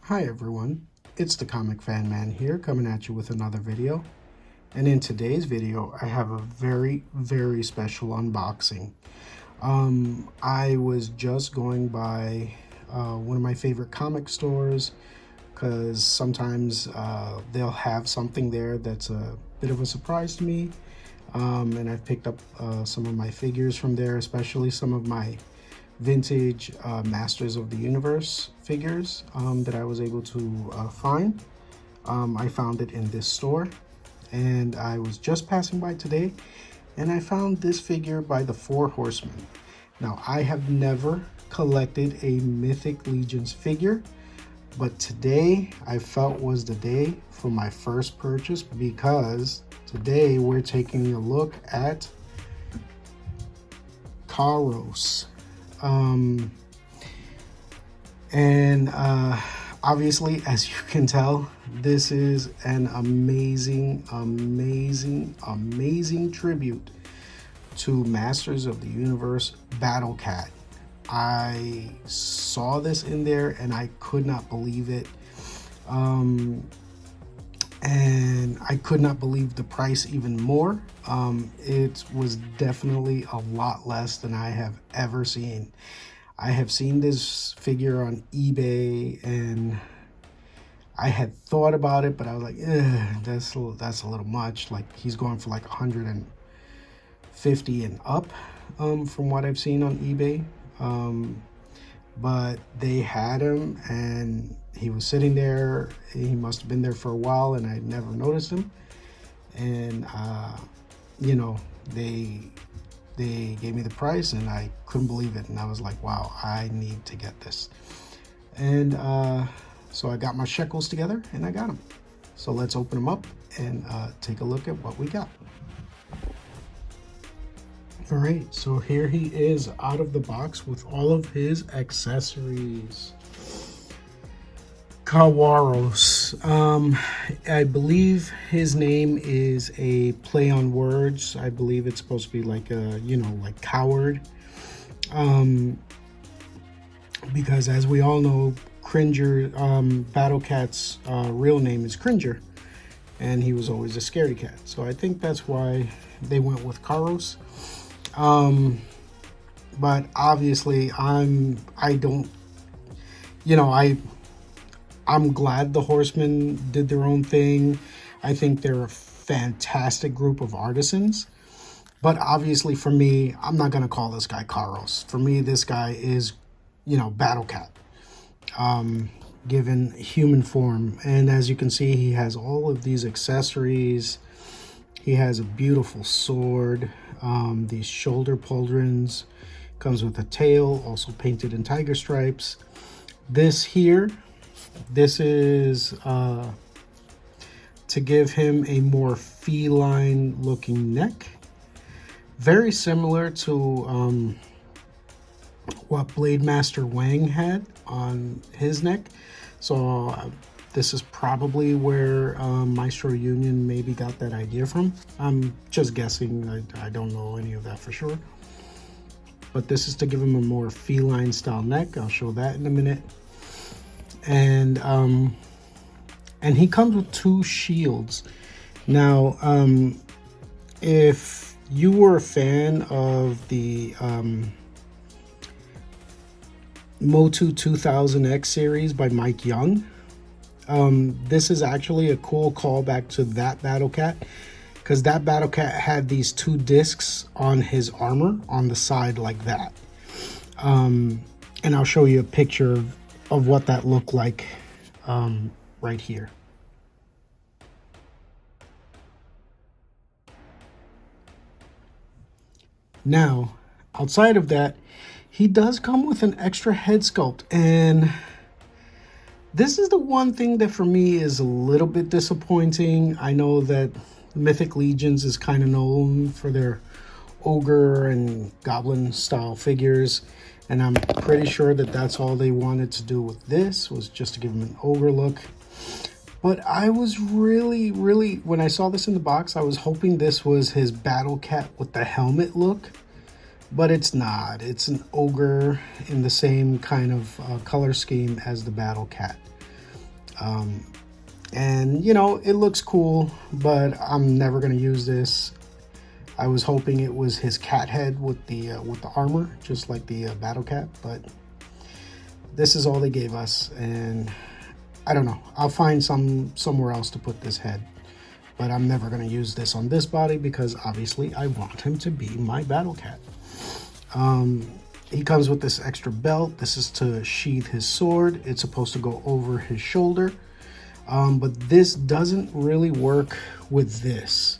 Hi everyone, it's the Comic Fan Man here coming at you with another video. And in today's video, I have a very special unboxing. I was just going by one of my favorite comic stores because sometimes they'll have something there that's a bit of a surprise to me. And I've picked up some of my figures from there, especially some of my vintage Masters of the Universe figures that I was able to find. I found it in this store, and I was just passing by today and I found this figure by the Four Horsemen. Now, I have never collected a Mythic Legions figure, but today I felt was the day for my first purchase, because today we're taking a look at Cowarros. Obviously, as you can tell, this is an amazing tribute to Masters of the Universe Battlecat. I saw this in there and I could not believe it. And I could not believe the price even more. It was definitely a lot less than I have ever seen. I have seen this figure on eBay and I had thought about it, but I was like, that's a little much. Like, he's going for like 150 and up from what I've seen on eBay. But they had him and he was sitting there. He must have been there for a while and I never noticed him. And you know, they gave me the price and I couldn't believe it, and I was like, wow, I need to get this. And so I got my shekels together and I got them. So let's open them up and take a look at what we got. All right, so here he is out of the box with all of his accessories. Cowarros. I believe his name is a play on words. I believe it's supposed to be like a, you know, like coward. Because as we all know, Cringer, BattleCat's real name is Cringer, and he was always a scaredy cat. So I think that's why they went with Cowarros. But obviously I'm glad the Horsemen did their own thing. I think they're a fantastic group of artisans. But obviously for me, I'm not going to call this guy Cowarros. For me, this guy is, you know, BattleCat, given human form. And as you can see, he has all of these accessories. He has a beautiful sword, these shoulder pauldrons, comes with a tail, also painted in tiger stripes. This here, this is to give him a more feline looking neck. Very similar to what Blade Master Wang had on his neck. So this is probably where Maestro Union maybe got that idea from. I'm just guessing. I don't know any of that for sure. But this is to give him a more feline style neck. I'll show that in a minute. And he comes with two shields. Now, if you were a fan of the MOTU 2000X series by Mike Young, this is actually a cool callback to that BattleCat, because that BattleCat had these two discs on his armor on the side like that. And I'll show you a picture of what that looked like right here. Now, outside of that, he does come with an extra head sculpt, and this is the one thing that for me is a little bit disappointing. I know that Mythic Legions is kind of known for their ogre and goblin style figures, and I'm pretty sure that that's all they wanted to do with this, was just to give him an ogre look. But I was really, when I saw this in the box, I was hoping this was his BattleCat with the helmet look, but it's not. It's an ogre in the same kind of color scheme as the BattleCat. And you know, it looks cool, but I'm never going to use this. I was hoping it was his cat head with the armor, just like the BattleCat, but this is all they gave us, and I don't know. I'll find somewhere else to put this head, but I'm never going to use this on this body because obviously I want him to be my BattleCat. He comes with this extra belt. This is to sheath his sword. It's supposed to go over his shoulder, but this doesn't really work with this.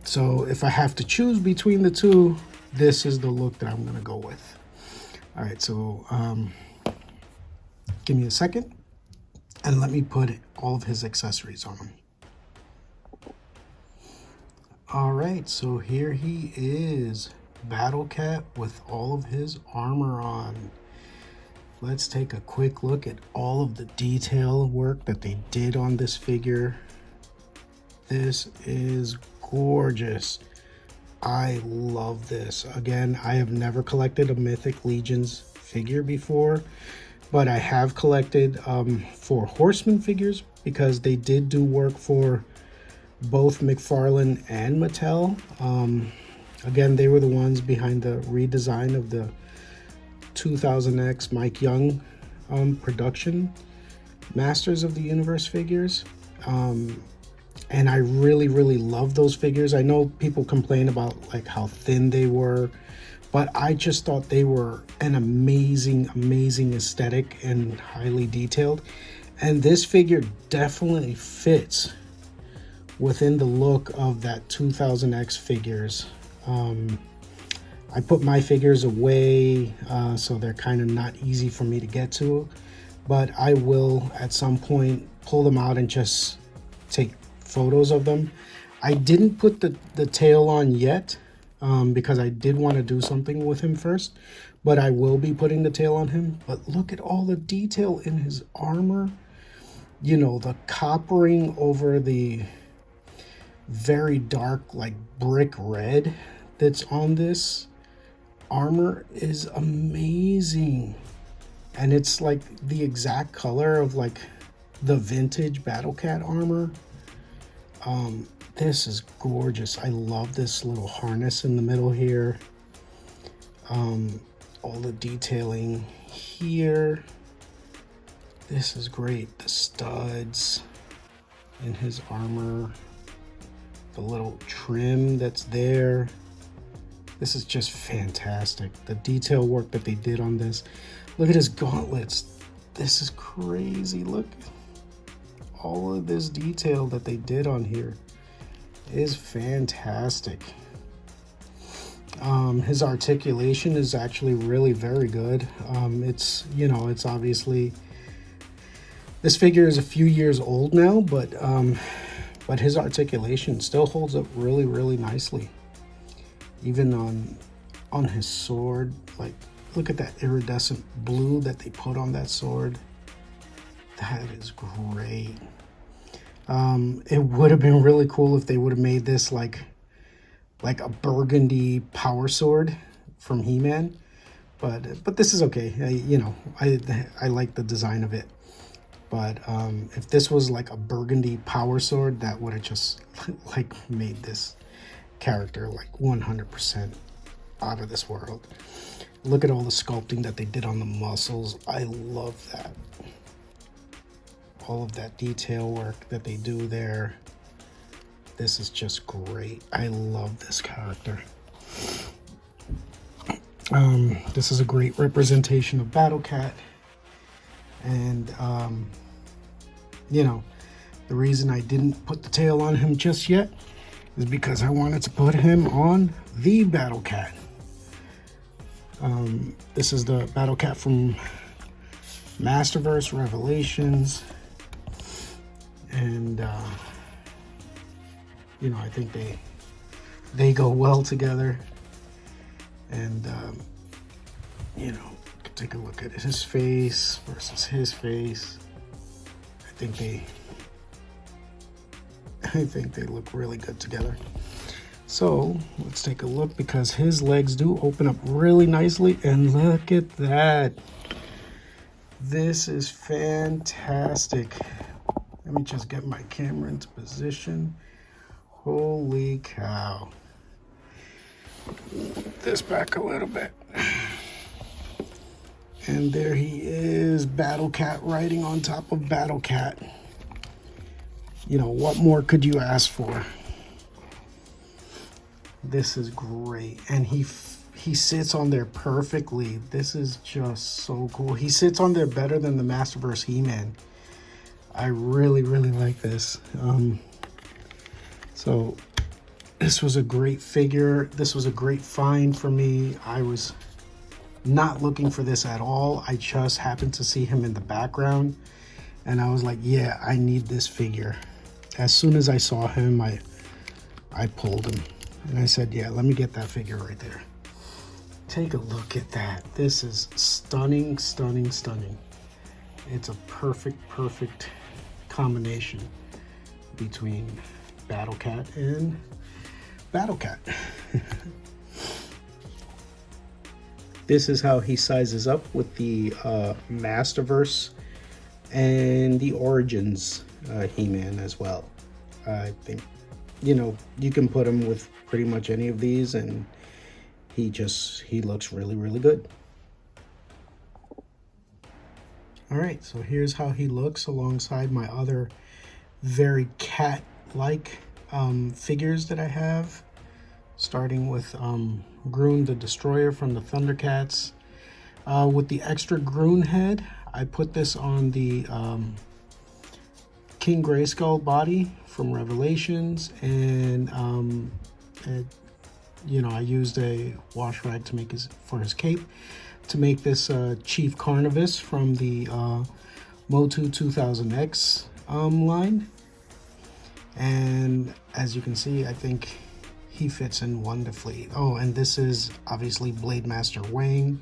So if I have to choose between the two, this is the look that I'm going to go with. All right, so give me a second and let me put all of his accessories on him. All right, so here he is, BattleCat with all of his armor on. Let's take a quick look at all of the detail work that they did on this figure. This is gorgeous. I love this. Again, I have never collected a Mythic Legions figure before, but I have collected 4 Horsemen figures because they did do work for both McFarlane and Mattel. Again, they were the ones behind the redesign of the 2000X Mike Young production Masters of the Universe figures. And I really love those figures. I know people complain about like how thin they were, but I just thought they were an amazing aesthetic and highly detailed. And this figure definitely fits within the look of that 2000X figures. I put my figures away, so they're kind of not easy for me to get to, but I will at some point pull them out and just take photos of them. I didn't put the tail on yet because I did want to do something with him first, but I will be putting the tail on him. But look at all the detail in his armor. You know, the coppering over the very dark like brick red that's on this armor is amazing, and it's like the exact color of like the vintage BattleCat armor. This is gorgeous. I love this little harness in the middle here. All the detailing here. This is great. The studs in his armor, the little trim that's there. This is just fantastic. The detail work that they did on this. Look at his gauntlets. This is crazy. Look. All of this detail that they did on here is fantastic. His articulation is actually really very good. It's, you know, it's obviously, this figure is a few years old now, but his articulation still holds up really nicely. Even on his sword, like look at that iridescent blue that they put on that sword. That is great. It would have been really cool if they would have made this like a burgundy power sword from He-Man, but this is okay. You know, I like the design of it. But if this was like a burgundy power sword, that would have just like made this character like 100% out of this world. Look at all the sculpting that they did on the muscles. I love that. All of that detail work that they do there. This is just great. I love this character. This is a great representation of BattleCat. And, you know, the reason I didn't put the tail on him just yet is because I wanted to put him on the BattleCat. This is the BattleCat from Masterverse Revelations. And, you know, I think they go well together. And, you know, take a look at his face versus his face. I think they look really good together. So let's take a look, because his legs do open up really nicely, and look at that. This is fantastic. Let me just get my camera into position. Holy cow. Move this back a little bit. And there he is, BattleCat riding on top of BattleCat. You know, what more could you ask for? This is great. And he sits on there perfectly. This is just so cool. He sits on there better than the Masterverse He-Man. I really, really like this. So this was a great figure. This was a great find for me. I was not looking for this at all. I just happened to see him in the background and I was like, yeah, I need this figure. As soon as I saw him, I pulled him and I said, yeah, let me get that figure right there. Take a look at that. This is stunning, stunning, stunning. It's a perfect combination between BattleCat and BattleCat. This is how he sizes up with the Masterverse and the Origins He-Man as well. I think, you know, you can put him with pretty much any of these and he looks really, really good. All right, so here's how he looks alongside my other very cat-like figures that I have. Starting with Grune the Destroyer from the Thundercats. With the extra Grune head, I put this on the King Grayskull body from Revelations, and you know, I used a wash rag to make for his cape to make this Chief Carnivus from the MOTU 2000X line. And as you can see, I think he fits in wonderfully. Oh, and this is obviously Blade Master Wang.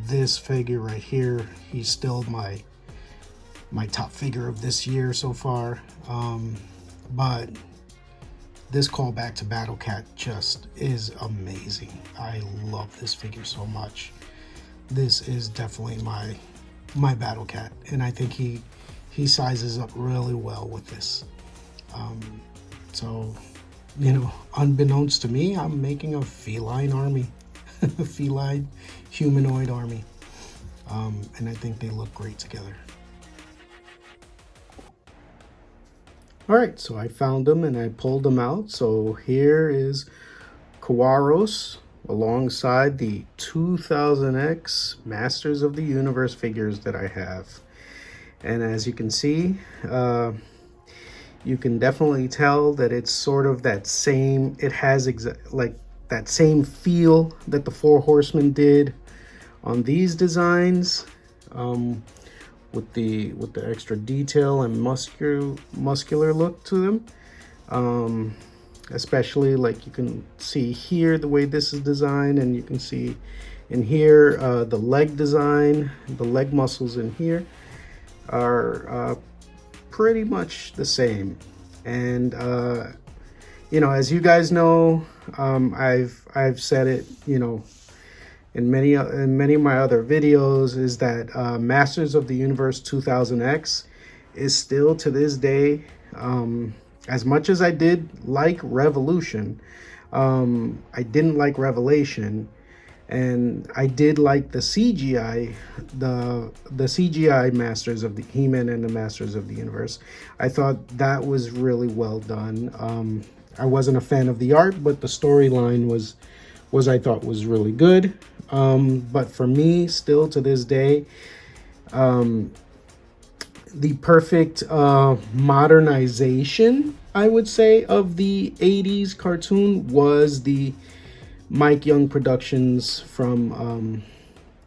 This figure right here, he's still my top figure of this year so far. But this callback to BattleCat just is amazing. I love this figure so much. This is definitely my BattleCat, and I think he sizes up really well with this. So, you know, unbeknownst to me, I'm making a feline army, a feline humanoid army, and I think they look great together. All right, so I found them and I pulled them out. So here is Cowarros alongside the 2000X Masters of the Universe figures that I have. And as you can see, you can definitely tell that it's sort of that same, it has like that same feel that the Four Horsemen did on these designs, with the extra detail and muscular look to them. Especially like you can see here the way this is designed, and you can see in here the leg design, the leg muscles in here are pretty much the same. And you know, as you guys know, I've said it, you know, in many of my other videos, is that Masters of the Universe 2000X is still to this day, as much as I did like Revolution, I didn't like Revelation, and I did like the CGI, the CGI Masters of the He-Man and the Masters of the Universe. I thought that was really well done. I wasn't a fan of the art, but the storyline was I thought was really good. But for me, still to this day, the perfect modernization, I would say, of the 80s cartoon was the Mike Young Productions from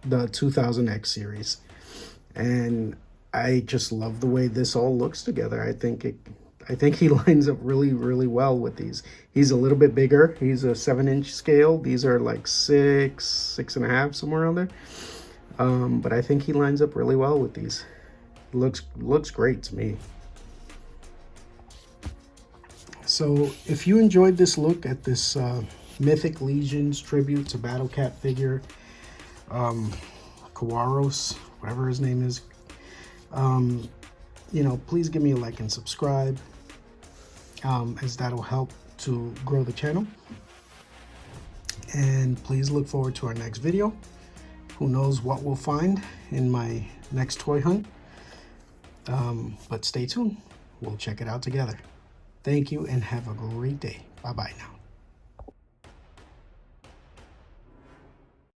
the 2000X series. And I just love the way this all looks together. I think he lines up really, really well with these. He's a little bit bigger. He's a 7-inch scale. These are like 6.5, somewhere around there. But I think he lines up really well with these. Looks great to me. So if you enjoyed this look at this Mythic Legions tribute to BattleCat figure, Cowarros, whatever his name is. You know, please give me a like and subscribe, as that'll help to grow the channel. And please look forward to our next video. Who knows what we'll find in my next toy hunt. But stay tuned. We'll check it out together. Thank you and have a great day. Bye-bye now.